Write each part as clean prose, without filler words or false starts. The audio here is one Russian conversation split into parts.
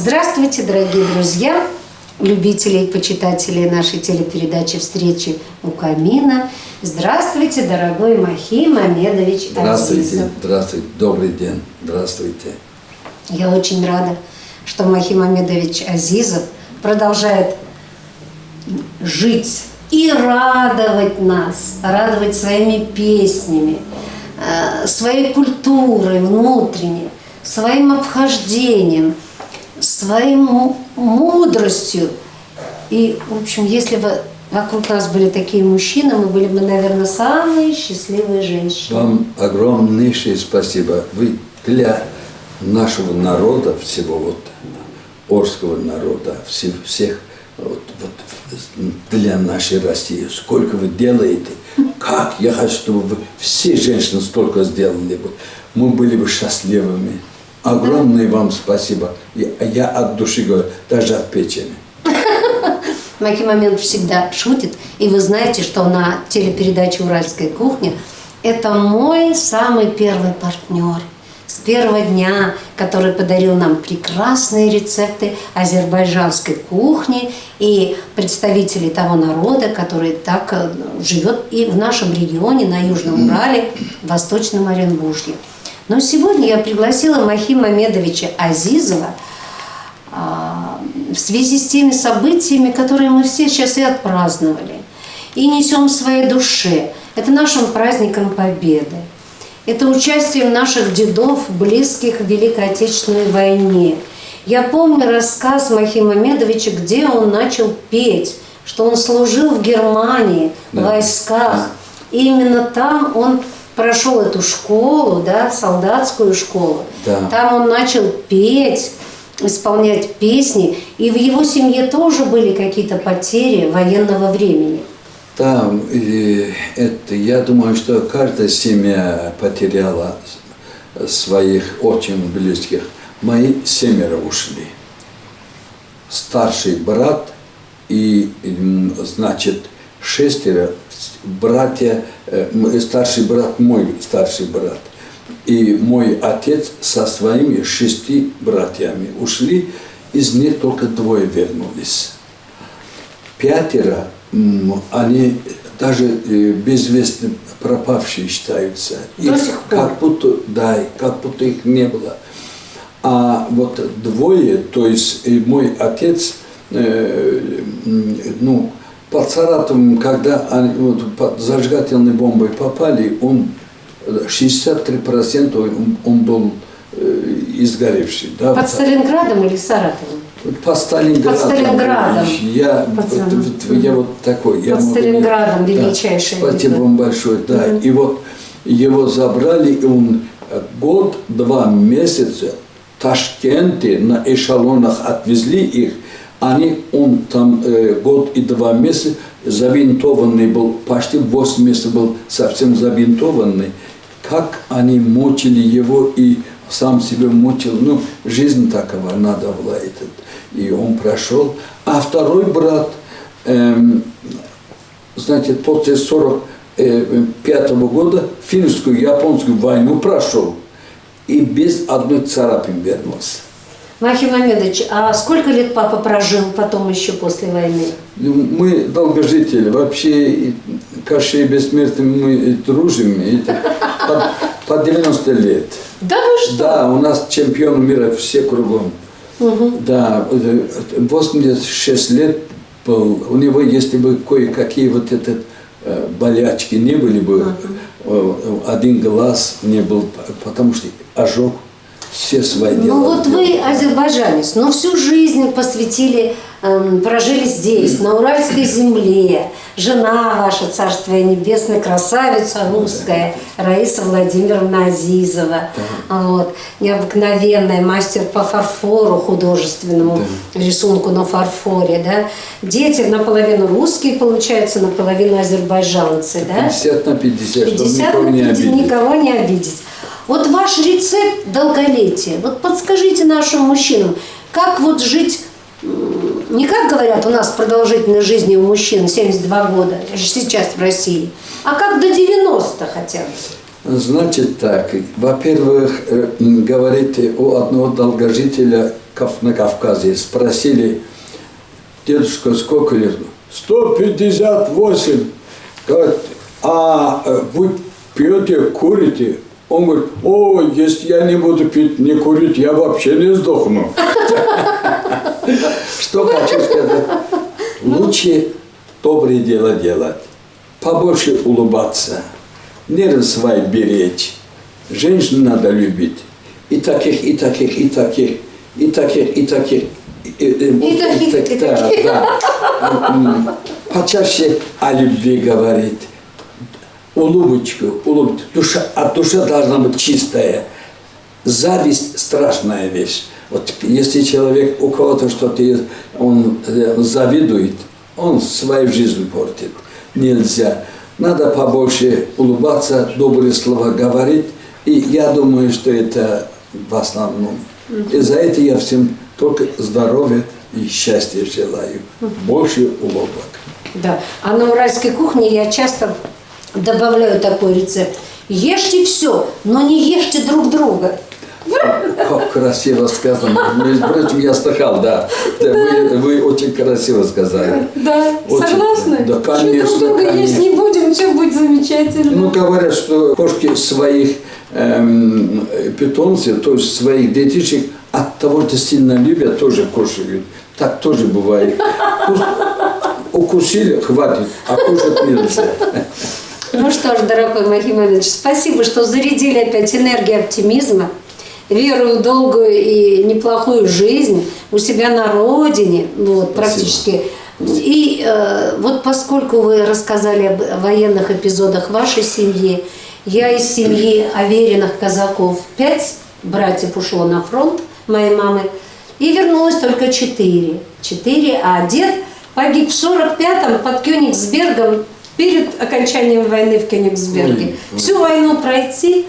Здравствуйте, дорогие друзья, любители и почитатели нашей телепередачи «Встречи у камина». Здравствуйте, дорогой Махим Мамедович Азизов. Здравствуйте, добрый день, здравствуйте. Я очень рада, что Махим Мамедович Азизов продолжает жить и радовать нас, радовать своими песнями, своей культурой внутренней, своим обхождением, своей мудростью. И, в общем, если бы вокруг нас были такие мужчины, мы были бы, наверное, самые счастливые женщины. Вам огромнейшее спасибо. Вы для нашего народа, всего вот Орского народа, всех вот, для нашей России, сколько вы делаете, как я хочу, чтобы вы, все женщины столько сделали бы, мы были бы счастливыми. Огромное вам спасибо. Я от души говорю, даже от печени. Махим Мамедович всегда шутит, и вы знаете, что на телепередаче «Уральская кухня» это мой самый первый партнер. С первого дня, который подарил нам прекрасные рецепты азербайджанской кухни и представителей того народа, который так живет и в нашем регионе, на Южном Урале, в Восточном Оренбурге. Но сегодня я пригласила Махима Мамедовича Азизова в связи с теми событиями, которые мы все сейчас и отпраздновали, и несем в своей душе. Это нашим праздником Победы. Это участием наших дедов, близких в Великой Отечественной войне. Я помню рассказ Махима Мамедовича, где он начал петь, что он служил в Германии, в войсках. И именно там он прошел эту школу, да, солдатскую школу. Да. Там он начал петь, исполнять песни. И в его семье тоже были какие-то потери военного времени. Да, это, я думаю, что каждая семья потеряла своих очень близких. Мои 7 ушли. Старший брат и, значит, 6 братья, старший брат, мой старший брат. И мой отец со своими 6 братьями ушли, из них только 2 вернулись. 5 они даже безвестно пропавшие считаются. До сих пор. Как будто их не было. А вот 2, то есть мой отец, под Саратовым, когда они под зажигательной бомбой попали, он 63% он был изгоревший. Да, под Сталинградом или Саратовым? По Сталинграду. Под Сталинградом. Я вот такой. Под Сталинградом величайший. Спасибо вам большое. Да. И вот его забрали, и он 1 год 2 месяца в Ташкенте на эшелонах отвезли их. Он там 1 год и 2 месяца забинтованный был, почти 8 месяцев был совсем забинтованный. Как они мучили его и сам себя мучил. Жизнь такова, надо была этот. И он прошел. А 2 брат, значит, после 45 года финскую, японскую войну прошел. И без одной царапины вернулся. Махим Мамедович, а сколько лет папа прожил потом еще после войны? Мы долгожители. Вообще, Кашей бессмертным мы дружим. По 90 лет. Да вы что? Да, у нас чемпион мира все кругом. Да, 86 лет был. У него, если бы кое-какие вот болячки не были бы, 1 глаз не был, потому что ожог. Все свои дела. Вот вы азербайджанец, но всю жизнь посвятили, прожили здесь, на Уральской земле. Жена ваша, царствие небесное, красавица русская, Раиса Владимировна Азизова. Да. Вот, необыкновенная, мастер по фарфору, художественному рисунку на фарфоре. Да? Дети наполовину русские, получается, наполовину азербайджанцы. 50 на 50, 50 чтобы никого не обидеть. Вот ваш рецепт долголетия. Вот подскажите нашим мужчинам, как вот жить, не как говорят у нас продолжительность жизни у мужчин 72 года, сейчас в России, а как до 90 хотя бы. Значит так, во-первых, говорите у одного долгожителя на Кавказе, спросили: дедушка, сколько лет? 158. Говорят: а вы пьете, курите? Он говорит: о, если я не буду пить, не курить, я вообще не сдохну. Что хочу сказать? Лучше доброе дело делать, побольше улыбаться, нервы свои беречь. Женщин надо любить. И таких, и таких, и таких, и таких, и таких. Да. Почаще о любви говорить. Улыбочку, улыбочку. Душа должна быть чистая. Зависть – страшная вещь. Вот если человек у кого-то что-то есть, он завидует, он свою жизнь портит. Нельзя. Надо побольше улыбаться, добрые слова говорить. И я думаю, что это в основном. И за это я всем только здоровья и счастья желаю. Больше улыбок. Да. А на уральской кухне я часто добавляю такой рецепт. Ешьте все, но не ешьте друг друга. Как красиво сказано. Между прочим, я слыхал, да. Вы очень красиво сказали. Да, очень, согласны? Да, конечно. Что друг друга есть не будем, все будет замечательно. Ну, говорят, что кошки своих питомцев, то есть своих детишек, от того, что сильно любят, тоже кушают. Так тоже бывает. Укусили, хватит, а кушать нельзя. Ну что ж, дорогой Максим Иванович, спасибо, что зарядили опять энергией оптимизма, веру в долгую и неплохую жизнь у себя на родине, вот, практически. И вот поскольку вы рассказали об военных эпизодах вашей семьи, я из семьи Авериных казаков, 5 братьев ушло на фронт, моей мамы, и вернулось только 4, а дед погиб в 45-м под Кёнигсбергом, перед окончанием войны в Кёнигсберге. Всю войну пройти.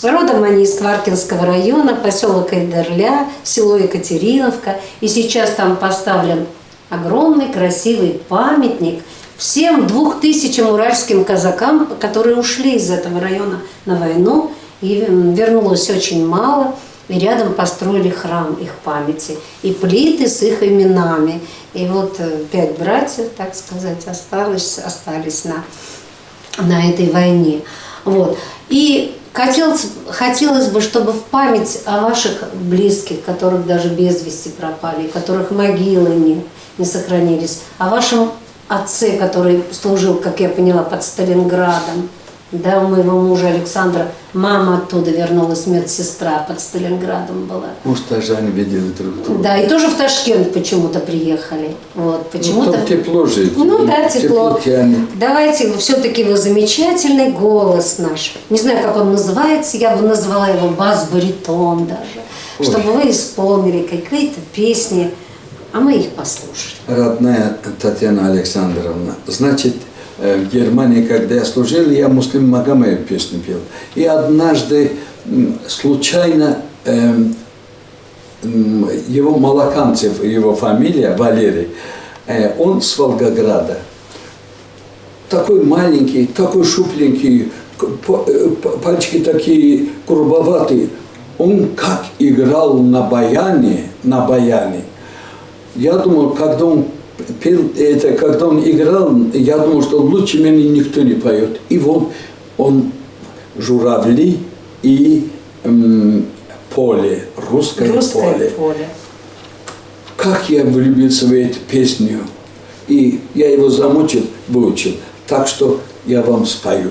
Родом они из Кваркинского района, поселок Эйдерля, село Екатериновка. И сейчас там поставлен огромный красивый памятник всем 2000 уральским казакам, которые ушли из этого района на войну. И вернулось очень мало. И рядом построили храм их памяти. И плиты с их именами. И вот 5 братьев, так сказать, остались на этой войне. Вот. И хотелось бы, чтобы в память о ваших близких, которых даже без вести пропали, которых могилы не сохранились, о вашем отце, который служил, как я поняла, под Сталинградом, да, у моего мужа Александра мама оттуда вернулась, медсестра под Сталинградом была. Может, даже они видели друг друга. Да, и тоже в Ташкент почему-то приехали. Вот, почему-то. Ну, там тепло жить. Ну да, тепло. Тянет. Давайте, все-таки вы замечательный голос наш. Не знаю, как он называется, я бы назвала его бас-баритон даже. Ой. Чтобы вы исполнили какие-то песни, а мы их послушали. Родная Татьяна Александровна, значит, в Германии, когда я служил, я Муслим Магомаев песню пел. И однажды случайно его Малаканцев, его фамилия Валерий, он с Волгограда. Такой маленький, такой шупленький, пальчики такие грубоватые. Он как играл на баяне. Я думал, когда он пел это, когда он играл, я думал, что лучше меня никто не поет. И вот он «Журавли» и «Поле», русское поле. Как я влюбился в эту песню. И я его замучил, выучил. Так что я вам спою.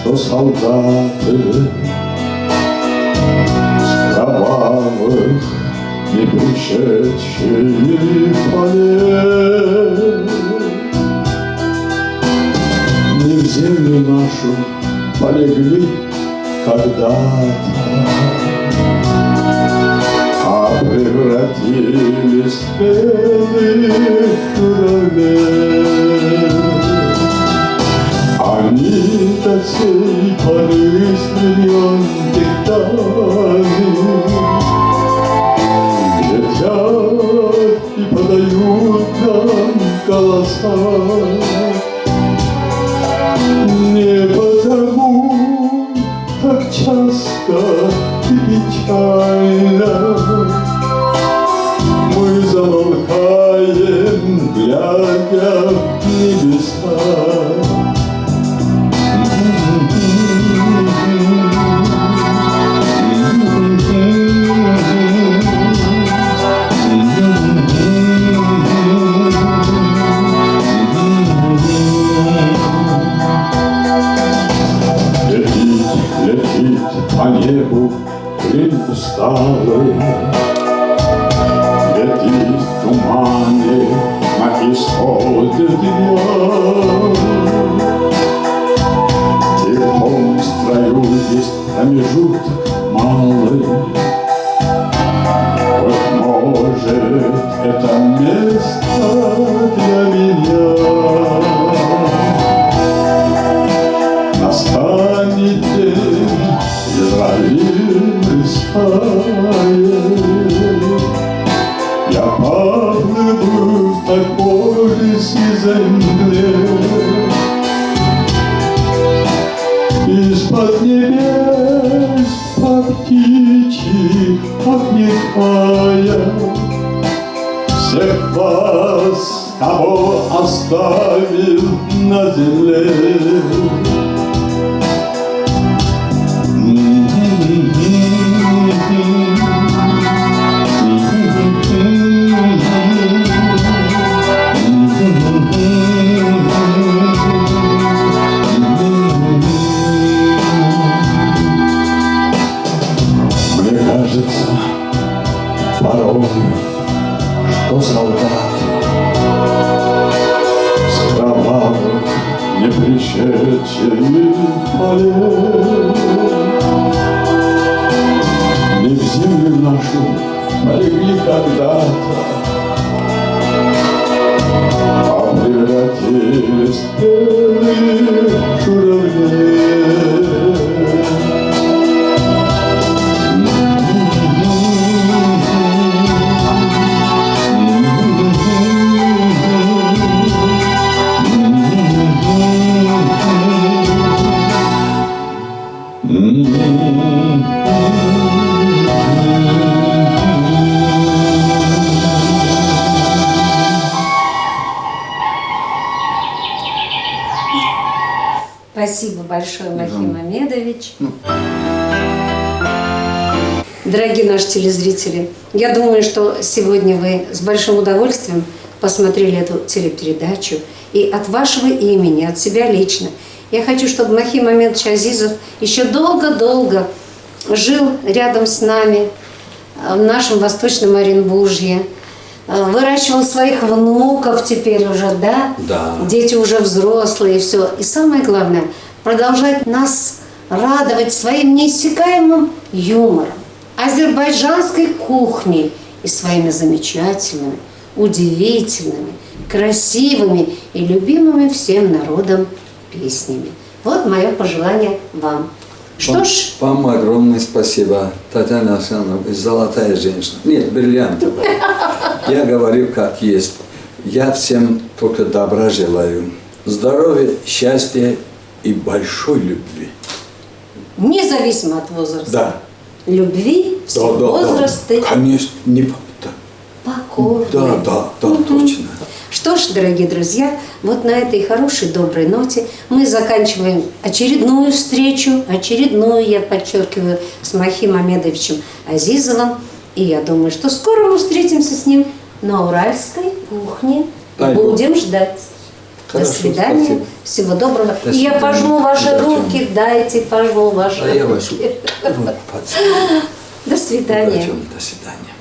Что солдаты с кровавых не пришедшие полей жили когда-то, а превратились в белых журавлей. Они до сей поры стремен диктами летят и подают нам голоса. Не потому так часто и печально мы замолкаем, глядя в небеса. Летит по небу крыль усталый, летит в тумане на исходе дня. И в том строю есть промежуток малый. Быть может, это место для меня. Настанет день, Израиль растает. Я поплыву в такой земле. Из-под небес по птичьи отдыхая, всех вас, кого оставил на земле. Мне кажется порой, что солдаты с кровавых непришедших полей не в землю нашу полегли когда-то, а превратились в белых журавлей. Спасибо большое, Махим Мамедович. Дорогие наши телезрители, я думаю, что сегодня вы с большим удовольствием посмотрели эту телепередачу. И от вашего имени, от себя лично, я хочу, чтобы Махим Мамедович Азизов еще долго-долго жил рядом с нами, в нашем Восточном Оренбуржье, выращивал своих внуков теперь уже, да? Да. Дети уже взрослые, и все. И самое главное, продолжать нас радовать своим неиссякаемым юмором, азербайджанской кухней и своими замечательными, удивительными, красивыми и любимыми всем народом песнями. Вот мое пожелание вам. Что ж... Вам огромное спасибо, Татьяна Александровна, золотая женщина. Нет, бриллиантовая. Я говорю как есть. Я всем только добра желаю. Здоровья, счастья и большой любви. Независимо от возраста. Да. Любви, все возрасты. Да. Конечно, не покорны. Да, точно. Что ж, дорогие друзья, вот на этой хорошей, доброй ноте мы заканчиваем очередную встречу, я подчеркиваю, с Махим Мамедовичем Азизовым. И я думаю, что скоро мы встретимся с ним на уральской кухне. Будем ждать. Хорошо, до свидания. Спасибо. Всего доброго. До И я свидания. пожму ваши руки. Дайте, пожму ваши руки. Я вашу руку поцелую. До свидания. До свидания.